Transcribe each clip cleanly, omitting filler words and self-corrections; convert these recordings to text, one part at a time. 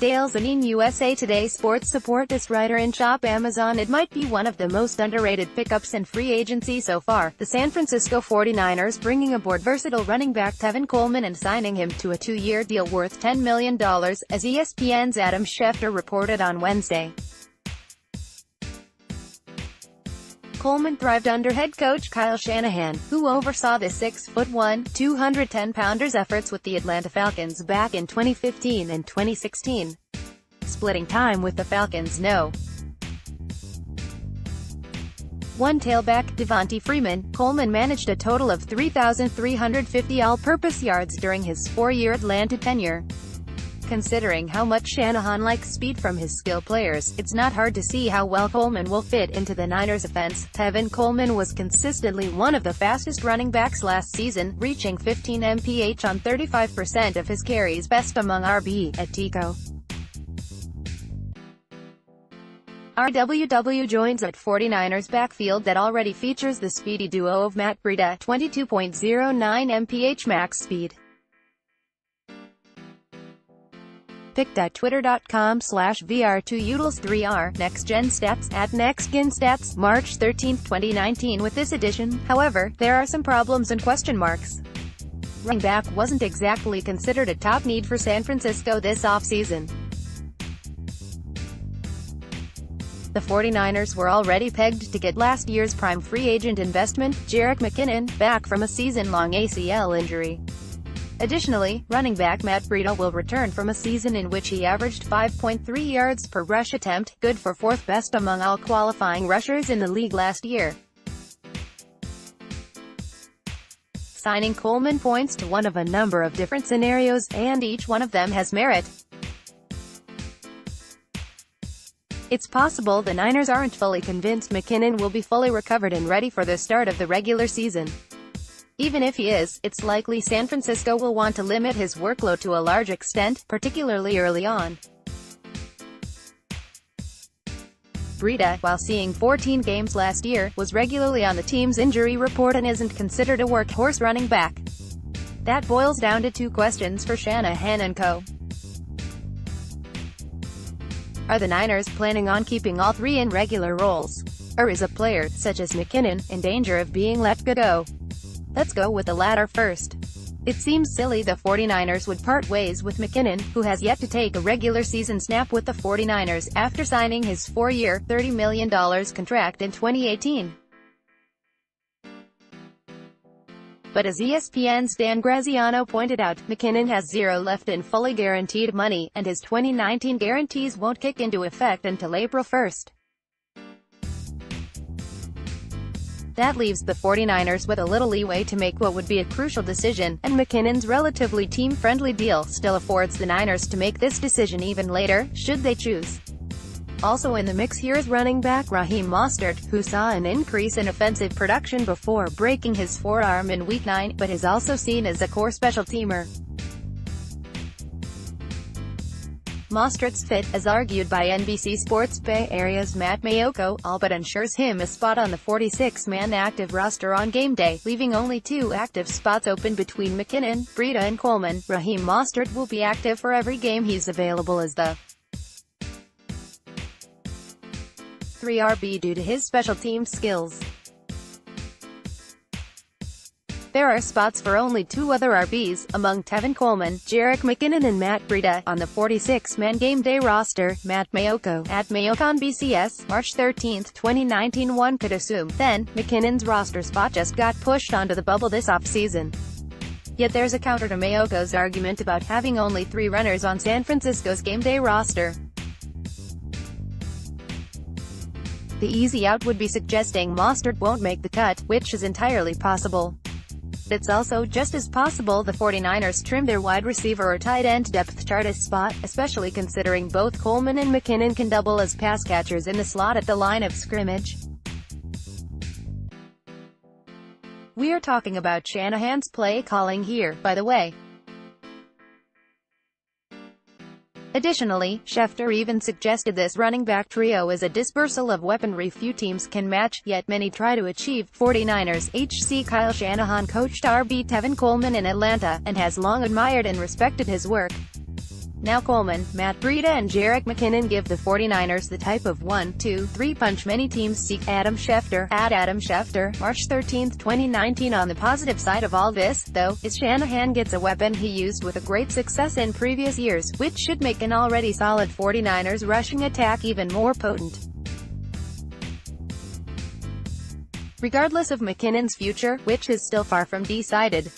Dale Zanin USA Today Sports support this writer in shop Amazon. It might be one of the most underrated pickups in free agency so far. The San Francisco 49ers bringing aboard versatile running back Tevin Coleman and signing him to a 2-year deal worth $10 million, as ESPN's Adam Schefter reported on Wednesday. Coleman thrived under head coach Kyle Shanahan, who oversaw the 6'1", 210-pounder's efforts with the Atlanta Falcons back in 2015 and 2016. Splitting time with the Falcons. One tailback, Devonta Freeman, Coleman managed a total of 3,350 all-purpose yards during his 4-year Atlanta tenure. Considering how much Shanahan likes speed from his skill players, it's not hard to see how well Coleman will fit into the Niners' offense. Tevin Coleman was consistently one of the fastest running backs last season, reaching 15 mph on 35% of his carries, best among RB at Tico. RWW joins at 49ers backfield that already features the speedy duo of Matt Breida, 22.09 mph max speed. Pic.twitter.com/VR2Utils3R, NextGen Stats, at NextGen Stats, March 13, 2019. With this addition, however, there are some problems and question marks. Running back wasn't exactly considered a top need for San Francisco this offseason. The 49ers were already pegged to get last year's prime free agent investment, Jerick McKinnon, back from a season-long ACL injury. Additionally, running back Matt Breida will return from a season in which he averaged 5.3 yards per rush attempt, good for 4th best among all qualifying rushers in the league last year. Signing Coleman points to one of a number of different scenarios, and each one of them has merit. It's possible the Niners aren't fully convinced McKinnon will be fully recovered and ready for the start of the regular season. Even if he is, it's likely San Francisco will want to limit his workload to a large extent, particularly early on. Breida, while seeing 14 games last year, was regularly on the team's injury report and isn't considered a workhorse running back. That boils down to two questions for Shanahan and co. Are the Niners planning on keeping all three in regular roles? Or is a player, such as McKinnon, in danger of being let go? Let's go with the latter first. It seems silly the 49ers would part ways with McKinnon, who has yet to take a regular season snap with the 49ers, after signing his 4-year, $30 million contract in 2018. But as ESPN's Dan Graziano pointed out, McKinnon has zero left in fully guaranteed money, and his 2019 guarantees won't kick into effect until April 1st. That leaves the 49ers with a little leeway to make what would be a crucial decision, and McKinnon's relatively team-friendly deal still affords the Niners to make this decision even later, should they choose. Also in the mix here is running back Raheem Mostert, who saw an increase in offensive production before breaking his forearm in Week 9, but is also seen as a core special teamer. Mostert's fit, as argued by NBC Sports Bay Area's Matt Mayoko, all but ensures him a spot on the 46-man active roster on game day, leaving only 2 active spots open between McKinnon, Breida and Coleman. Raheem Mostert will be active for every game he's available as the 3RB due to his special team skills. There are spots for only 2 other RBs, among Tevin Coleman, Jerick McKinnon and Matt Breida, on the 46-man game day roster. Matt Mayoko, at Mayoko on BCS, March 13, 2019. One could assume, then, McKinnon's roster spot just got pushed onto the bubble this offseason. Yet there's a counter to Mayoko's argument about having only 3 runners on San Francisco's game day roster. The easy out would be suggesting Mostert won't make the cut, which is entirely possible. It's also just as possible the 49ers trim their wide receiver or tight end depth chart a spot, especially considering both Coleman and McKinnon can double as pass catchers in the slot at the line of scrimmage. We are talking about Shanahan's play calling here, by the way. Additionally, Schefter even suggested this running back trio is a dispersal of weaponry few teams can match, yet many try to achieve. 49ers HC Kyle Shanahan coached RB Tevin Coleman in Atlanta, and has long admired and respected his work. Now Coleman, Matt Breida and Jerick McKinnon give the 49ers the type of 1-2-3 punch many teams seek. Adam Schefter, at Adam Schefter, March 13, 2019. On the positive side of all this, though, is Shanahan gets a weapon he used with a great success in previous years, which should make an already solid 49ers rushing attack even more potent. Regardless of McKinnon's future, which is still far from decided,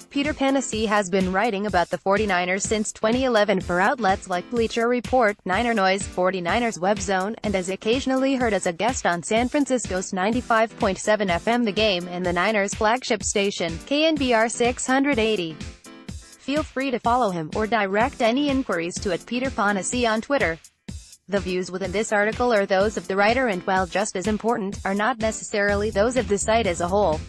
Peter Panacea has been writing about the 49ers since 2011 for outlets like Bleacher Report, Niner Noise, 49ers Web Zone, and has occasionally heard as a guest on San Francisco's 95.7 FM The Game and the Niners' flagship station, KNBR 680. Feel free to follow him, or direct any inquiries to @PeterPanacea on Twitter. The views within this article are those of the writer and, while just as important, are not necessarily those of the site as a whole.